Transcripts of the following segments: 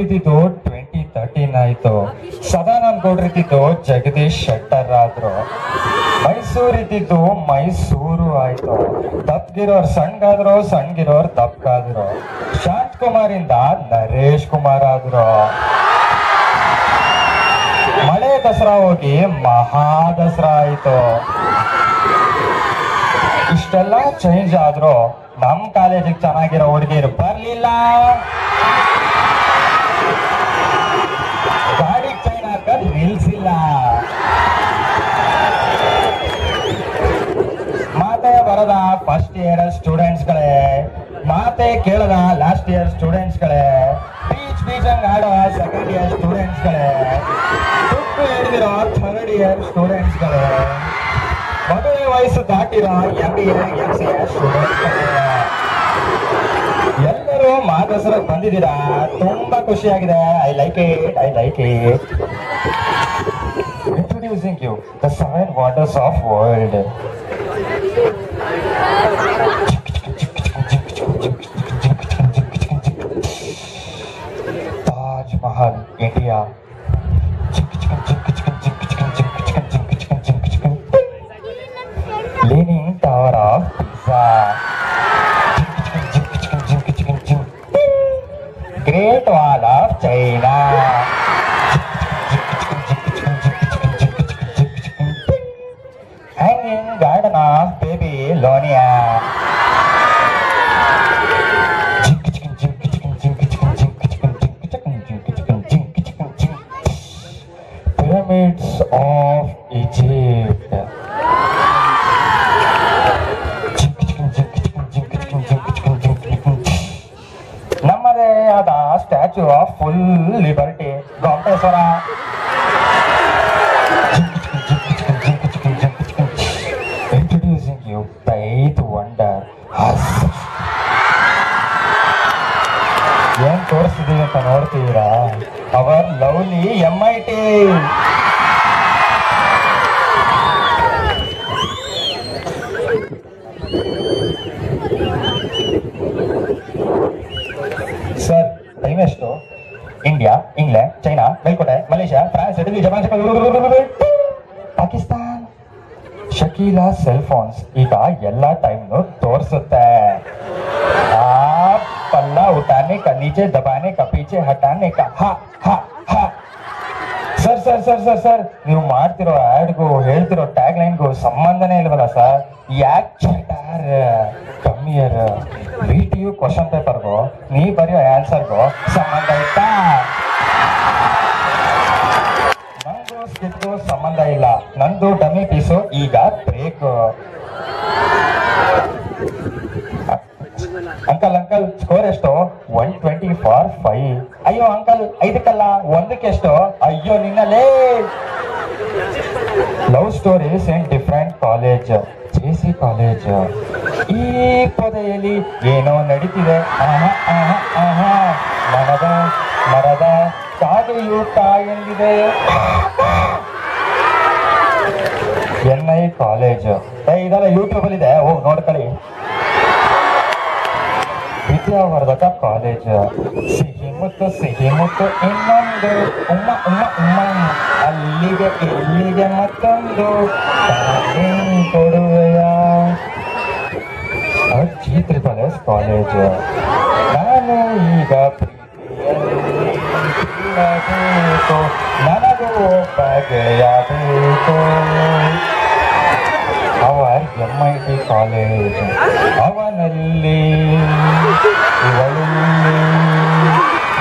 ಇದ್ದಿದ್ದು 2013 ಆಯ್ತು. ಸದಾನಂದ ಗೌಡ್ರು ಇದ್ದಿದ್ದು ಜಗದೀಶ್ ಶೆಟ್ಟರ್ ಆದ್ರು. ಮೈಸೂರು ಇದ್ದಿದ್ದು ಮೈಸೂರು ಆಯ್ತು. ದಪ್ಗಿರೋರು ಸಣ್ಣಗಾದ್ರು, ಸಣ್ಣಗಿರೋರು ದಪ್ಗಾದ್ರು. ಶಾಂತಕುಮಾರ್ ಇಂದ ನರೇಶ್ ಕುಮಾರ್ ಆದ್ರು. ಮಳೆ ದಸರಾ ಹೋಗಿ ಮಹಾ ದಸರಾ ಆಯ್ತು. ಇಷ್ಟೆಲ್ಲ ಚೇಂಜ್ ಆದ್ರೂ ನಮ್ ಕಾಲೇಜಿಗೆ ಚೆನ್ನಾಗಿರೋ ಹುಡುಗಿರು ಬರ್ಲಿಲ್ಲ. ಗಾಡಿ ಚೈನ್ ಹಾಕದ್ ನಿಲ್ಸಿಲ್ಲ. ಮಾತೆ ಬರದ ಫಸ್ಟ್ ಇಯರ್ ಸ್ಟೂಡೆಂಟ್ಸ್ಗಳೇ, ಮಾತೆ ಕೇಳದ ಲಾಸ್ಟ್ ಇಯರ್ ಸ್ಟೂಡೆಂಟ್ಸ್ಗಳೇ, ಬೀಚ್ ಬೀಚಂಗ್ ಆಡೋ ಸೆಕೆಂಡ್ ಇಯರ್ ಸ್ಟೂಡೆಂಟ್ಸ್ಗಳೇ, ತುಕ್ಕು ಹಿಡಿದಿರೋ ಥರ್ಡ್ ಇಯರ್ ಸ್ಟೂಡೆಂಟ್ಸ್ಗಳೇ, ಮದುವೆ ವಯಸ್ಸು ದಾಟಿರೋ MBA MCA ಸ್ಟೂಡೆಂಟ್ಸ್ಗಳೇ, ಎಲ್ಲರೂ ಮಾದಸರಕ್ಕೆ ಬಂದಿದ್ದೀರಾ. ತುಂಬಾ ಖುಷಿಯಾಗಿದೆ. I like it. Introducing you the 7 wonders of world. Taj Mahal, India. Leaning Tower of Pisa. Great Wall of China. Hanging Garden of Babylonia. Pyramids of Egypt. ನಮ್ಮದೇ ಆದ statue of full liberty Gomateshwara. Introducing you the 8th wonder. ಏನ್ ತೋರಿಸ್ತಿದೀವಿ ಅಂತ ನೋಡ್ತೀರಾ? Our lovely MIT. Sir time ಎಷ್ಟು? India, England, China, Melkote, Malaysia, France, Italy, Japan, Pakistan. Shakeela cell phones ಈಗ ಎಲ್ಲ ಟೈಮ್ನು ತೋರಿಸುತ್ತೆ. पल्ला उठाने का, नीचे दबाने का, पीछे हटाने का. हा हा हा. Sir sir sir sir sir ನೀವು ಮಾಡ್ತಿರೋ ಆಡ್ಗೂ ಹೇಳ್ತಿರೋ ಟ್ಯಾಗ್ ಲೈನ್ಗೂ ಸಂಬಂಧನೇ ಇಲ್ವಲ್ಲ ಸರ್? ಯಾಕೆ ಚಟಾರ್ ಕಮ್ಮಿಯರ್? VTU ಕ್ವಶನ್ ಪೇಪರ್ಗೂ ನೀ ಬರೆಯೋ ಆನ್ಸರ್ಗೂ ಸಂಬಂಧ ಇತ್ತಾ? ನಂಗೂ ಸ್ಕಿಟ್ಗೂ ಸಂಬಂಧ ಇಲ್ಲ. ನಂದು ಡಮ್ಮಿ ಪೀಸು ಈಗ ಬ್ರೇಕ್. ಅಂಕಲ್ ಸ್ಕೋರ್ ಎಷ್ಟು? 120 for 5. ಅಯ್ಯೋ ಅಂಕಲ್ 5ಕ್ಕಲ್ಲ 1ಕ್ಕೆ. ಅಯ್ಯೋ ನಿನ್ನಲೇ. Love stories in different college. JC college. ಈ ಪೊದೆಯಲ್ಲಿ ಏನೋ ನಡೀತಿದೆ. ಮರದ ಕಾಗೆಯೂಟ ಎಂದಿದೆ. NI college. ಇದೆಲ್ಲ ಯೂಟ್ಯೂಬ್ ಅಲ್ಲಿ ಇದೆ, ಹೋಗಿ ನೋಡ್ಕೊಳ್ಳಿ. ವಿದ್ಯಾವರ್ಧಕ ಕಾಲೇಜ್. ಸಿಹಿ ಮುತ್ತು ಇನ್ನೊಂದು ಉಮ್ಮ ಅಲ್ಲಿಗೆ ಇಲ್ಲಿಗೆ ಮತ್ತೊಂದು ಕೊಡುವೆಯ. G3 college. ನಾನು ಈಗ ಪ್ರೀತಿಯಬೇಕು, ನನಗೂ ಒಬ್ಬ ಗೆಳೆಯ ಬೇಕು. ಅವರ್ MIT ಕಾಲೇಜ್. ಅವನಲ್ಲಿ ಇವಳಲ್ಲಿ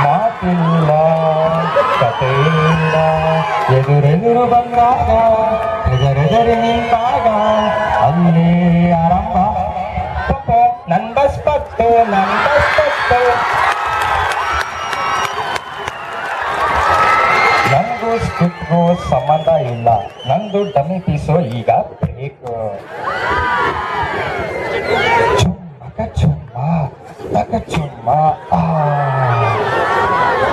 ಮಾತಿಲ್ಲ, ಕಥೆಯಿಲ್ಲ. ಎದುರೆದುರು ಬಂದಾಗ, ಎದುರೆದುರು ನಿಂತಾಗ ಅಲ್ಲಿ ಆರಂಭ. ನನ್ ಬಸ್ ಪತ್ತು. ನಂಗೂ ಸ್ಕಿಟ್ಗೂ ಸಂಬಂಧ ಇಲ್ಲ. ನಂದು ಡಮ್ಮಿ ಪೀಸು ಈಗ break.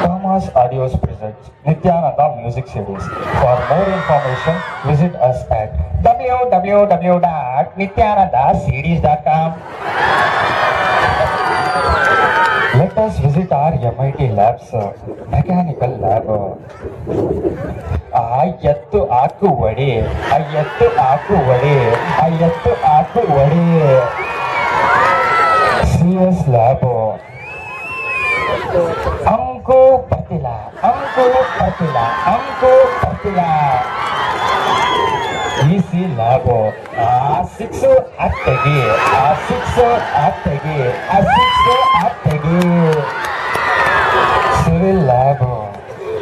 Thomas Audios presents Nityananda Music Series. For more information, visit us at www.nityanandaseries.com. Let let us visit our MIT labs, mechanical lab. ಆ ಎತ್ತು ಹಾಕು ಒಡೆ, ಆ ಎತ್ತು ಹಾಕು ಒಡೆ, ಆ ಎತ್ತು ಹಾಕು ಒಡೆ. CS lab. हमको पतिला, हमको पतिला, हमको पतिला. EC lab. ಆ 6 ಆಗ್ತಗಿ, ಆ 6 ಆಗ್ತಗಿ, ಆ 6 ಆಗ್ತಗಿ. Civil lab.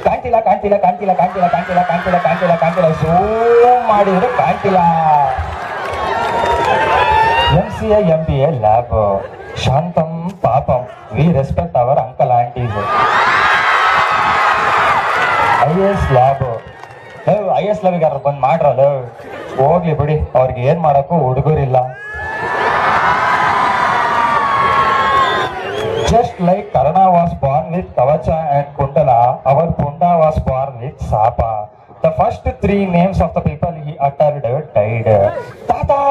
ಕಾಣ್ತಿಲ್ಲ ಕಾಣ್ತಿಲ್ಲ ಕಾಣ್ತಿಲ್ಲ ಕಾಣ್ತಿಲ್ಲ ಕಾಣ್ತಿಲ್ಲ ಕಾಣ್ತಿಲ್ಲ ಕಾಣ್ತಿಲ್ಲ ಕಾಣ್ತಿಲ್ಲ ಝೂಮ್ ಮಾಡಿದ್ರೆ ಕಾಣ್ತಿಲ್ಲ. MCA MBA lab. ಶಾಂತಂ ಪಾಪಂ, we respect our uncle aunties. IAS lab. IAS ಲ್ಯಾಬಿಗೆ ಯಾರು ಬಂದು ಮಾಡ್ರಲ್ಲ, ಹೋಗ್ಲಿ ಬಿಡಿ, ಅವ್ರಿಗೆ ಏನ್ ಮಾಡಕ್ಕೂ ಹುಡುಗರಿಲ್ಲ. Just like Karna was born with Kavacha and Kundala, our Punda was born with Sapa. The first 3 names of the people he uttered died. Tata,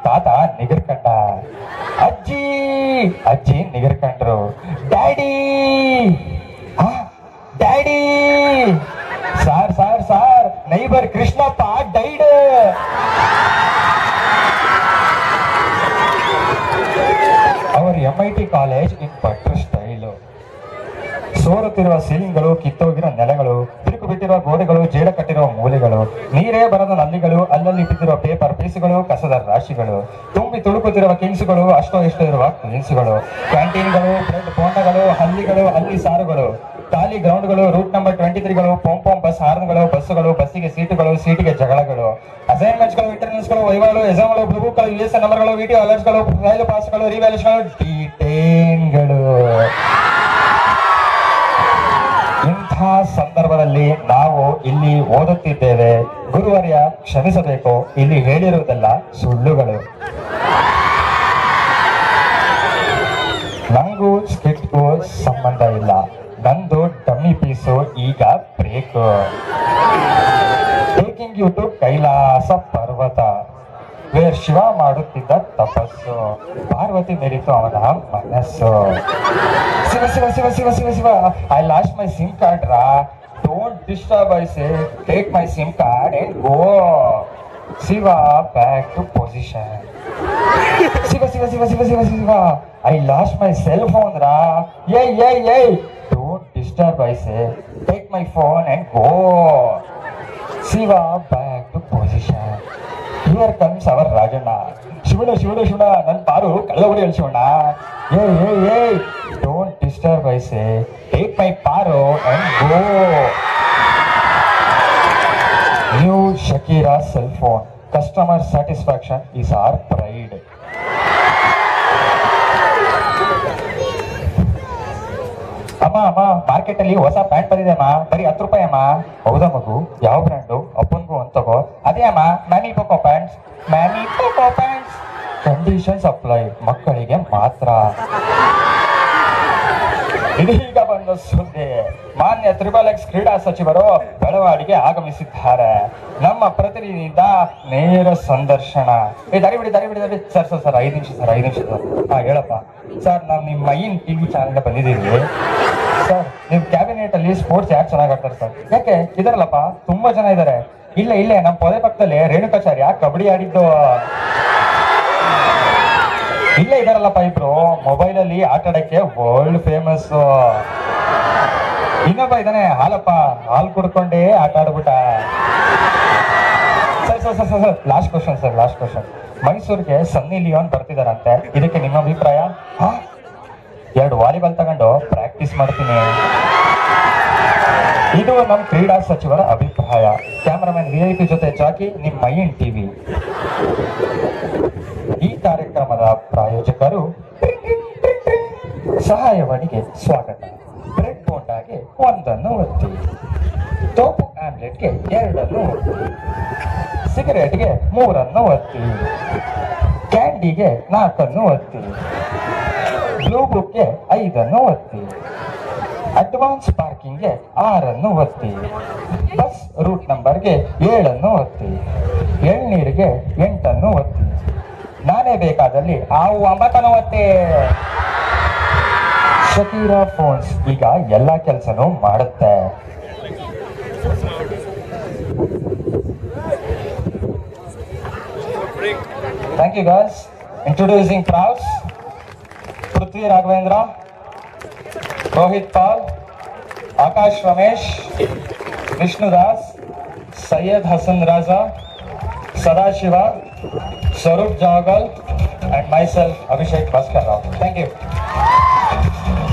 Tata ನಿಗರ್ಕಂಡ. ಅಜ್ಜಿ, ಅಜ್ಜಿ ನಿಗರ್ಕಂಡ್ರು. Daddy, daddy. Sir neighbour Krishnappa died. Our MIT college in ಪಟ್ರು style. ಸೋರುತ್ತಿರುವ ಸೀಲಿಂಗ್ಗಳು, ಕಿತ್ತೋಗಿರೋ ನೆಲೆಗಳು, ತಿರುಕು ಬಿಟ್ಟಿರುವ ಗೋಡೆಗಳು, ಜೇಡ ಕಟ್ಟಿರುವ ಮೂಲೆಗಳು, ನೀರೇ ಬರದ ನಲ್ಲಿಗಳು, ಅಲ್ಲಲ್ಲಿ ಬಿದ್ದಿರುವ ಪೇಪರ್ ಪೀಸುಗಳು, ಕಸದ ರಾಶಿಗಳು, ತುಂಬಿ ತುಳುಕುತ್ತಿರುವ ಕಿಂಗ್ಸುಗಳು, ಅಷ್ಟೋ ಇಷ್ಟೋ ಇರುವ ಕ್ವೀನ್ಸುಗಳು, ಕ್ಯಾಂಟೀನ್ಗಳು, ಬ್ರೆಡ್ ಬೋಂಡಗಳು, ಹಲ್ಲಿಗಳು, ಹಲ್ಲಿ ಸಾರುಗಳು, ಖಾಲಿ ಗ್ರೌಂಡ್ಗಳು, ರೂಟ್ ನಂಬರ್ 23ಗಳು, ಪೋಂಪೋಂ ಬಸ್ ಹಾರ್ನ್ಗಳು, ಬಸ್ಸುಗಳು, ಬಸ್ಸಿಗೆ ಸೀಟುಗಳು, ಸೀಟಿಗೆ ಜಗಳಗಳು, ಅಸೈನ್ಮೆಂಟ್ಸ್ಗಳು, ಇಂಟರ್ನೆಟ್ಸ್ಗಳು, ವೈವಾಗಳು, ಎಕ್ಸಾಮ್ಗಳು, ಬ್ಲೂಬುಕ್ಗಳು, US ನಂಬರ್ಗಳು, ವಿಡಿಯೋ ಅಲರ್ಟ್ಸ್ಗಳು, ರೈಲು ಪಾಸ್ಗಳು, ರಿವ್ಯಾಲ್ಯೂಷನ್ಗಳು, ಡಿಟೇನ್ಗಳು. ಇಂಥ ಸಂದರ್ಭದಲ್ಲಿ ನಾವು ಇಲ್ಲಿ ಓದುತ್ತಿದ್ದೇವೆ, ಗುರುವರ್ಯ ಕ್ಷಮಿಸಬೇಕು, ಇಲ್ಲಿ ಹೇಳಿರುವುದೆಲ್ಲ ಸುಳ್ಳುಗಳು. ನಂಗೂ ಸ್ಕಿಟ್ಗೂ ಸಂಬಂಧ ಇಲ್ಲ, ನಂದು ಡಮ್ಮಿ ಪೀಸು ಈಗ break. Taking you to Kailasa parvata, where Shiva ಮಾಡುತ್ತಿದ್ದ ತಪಸ್ಸು, ಪಾರ್ವತಿ ಮೇರಿತು ಅವನ ಮನಸ್ಸು. Shiva Shiva Shiva Shiva Shiva Shiva, I lost my SIM card ರಾ, don't disturb I say, take my SIM card and go. Shiva back to position. Shiva Shiva Shiva Shiva Shiva Shiva, I lost my cell phone ರಾ, ಏಯ್ don't disturb I say, take my phone and go. Shiva back to position. Here comes our Rajanna. Shivanna Shivanna Shivanna, ನನ್ನ ಪಾರು ಕಳ್ಳವಡಿ ಹೇಳಿ ಶಿವಣ್ಣ. ಏಯ್ don't disturb I say, take my Paaru and go. New Shakira cell phone, customer satisfaction is our pride. ಅಮ್ಮ market ಅಲ್ಲಿ ಹೊಸ pant ಬಂದಿದೆ ಅಮ್ಮ, ಬರೀ 10 ರೂಪಾಯಿ ಅಮ್ಮ. ಹೌದಾ ಮಗು, ಯಾವ ಬ್ರ್ಯಾಂಡು? ಅಪ್ಪನ್ಗೂ ಅಂತ ತಗೋ. ಅದೇ ಅಮ್ಮ, Manny Poco pants, Manny Poco pants. Conditions apply, ಮಕ್ಕಳಿಗೆ ಮಾತ್ರ. ಇದೀಗ ಬಂದ ಸುದ್ದಿ, ಮಾನ್ಯ XXX ಕ್ರೀಡಾ ಸಚಿವರು ಬೆಳವಾಡಿಗೆ ಆಗಮಿಸಿದ್ದಾರೆ. ನಮ್ಮ ಪ್ರತಿನಿಧಿಯಿಂದ ನೇರ ಸಂದರ್ಶನ. ದಾರಿ ಬಿಡಿ ಸರ್ 5 ನಿಮಿಷ ಸರ್. ಹೇಳಪ್ಪ ಸರ್, ನಾವು ನಿಮ್ಮ ಮೈನ್ TV ಚಾನೆಲ್ ಬಂದಿದ್ದೀವಿ ಸರ್. ನಿಮ್ ಕ್ಯಾಬಿನೆಟ್ ಅಲ್ಲಿ ಸ್ಪೋರ್ಟ್ಸ್ ಯಾಕೆ ಚೆನ್ನಾಗಿ ಆಡ್ತಾರೆ ಸರ್? ಯಾಕೆ ಇದಾರಲ್ಲಪ್ಪ, ತುಂಬಾ ಜನ ಇದಾರೆ. ಇಲ್ಲೇ ನಮ್ಮ ಪೊದೆ ಪಕ್ಕದಲ್ಲಿ ರೇಣುಕಾಚಾರ್ಯ ಕಬಡ್ಡಿ ಆಡಿದ್ದು. ಇಲ್ಲೇ ಇದಾರಲ್ಲಪ್ಪ ಇಬ್ರು, ಮೊಬೈಲ್ ಅಲ್ಲಿ ಆಟ ಆಡಕ್ಕೆ ವರ್ಲ್ಡ್ ಫೇಮಸ್. ಇನ್ನೊಬ್ಬ ಇದಾನೆ ಹಾಲಪ್ಪ, ಹಾಲು ಕುಡ್ಕೊಂಡೇ ಆಟ ಆಡ್ಬಿಟ್ಟ. Sir last question. ಮೈಸೂರಿಗೆ ಸನ್ನಿ ಲಿಯೋನ್ ಬರ್ತಿದಾರಂತೆ, ಇದಕ್ಕೆ ನಿಮ್ಮ ಅಭಿಪ್ರಾಯ? 2 ವಾಲಿಬಾಲ್ ತಗೊಂಡು ಪ್ರಾಕ್ಟೀಸ್ ಮಾಡ್ತೀನಿ. ಇದು ನಮ್ಮ ಕ್ರೀಡಾ ಸಚಿವರ ಅಭಿಪ್ರಾಯ. ಕ್ಯಾಮರಾಮನ್ VIP ಜೊತೆ ಜಾಕಿ, ನಿಮ್ಮ ಮೈನ್ TV. ಈ ಕಾರ್ಯಕ್ರಮದ ಪ್ರಾಯೋಜಕರು ಸಹಾಯವಾಣಿಗೆ ಸ್ವಾಗತ. ಬ್ರೆಡ್ ಬೋಂಡಾಗೆ 1 ಒತ್ತಿ, ತೋಪು ಆಮ್ಲೆಟ್ಗೆ 2 ಒತ್ತಿ, ಸಿಗರೇಟ್ಗೆ 3 ಒತ್ತಿ, ಕ್ಯಾಂಡಿಗೆ 4 ಒತ್ತಿ, ಬ್ಲೂ ಬುಕ್ಗೆ 5 ಒತ್ತಿ, ಅಡ್ವಾನ್ಸ್ ಪಾರ್ಕಿಂಗ್ಗೆ 6 ಒತ್ತಿ, ಬಸ್ ರೂಟ್ ನಂಬರ್ಗೆ 7 ಒತ್ತಿ, ಎಳ್ನೀರಿಗೆ 8 ಒತ್ತಿ, ನಾನೇ ಬೇಕಾದಲ್ಲಿ 9 ಒತ್ತಿ. ಶಕೀರಾ ಫೋನ್ಸ್ ಈಗ ಎಲ್ಲ ಕೆಲಸನೂ ಮಾಡುತ್ತೆ. Thank you guys. Introducing Praus, Prithvi Raghavendra, Rohit Paul, Akash Ramesh, Vishnu Das, Syed Hassan Raza, Sadashiva, Sarup Jagal, and myself Abhishek Bhaskar Rao. Thank you.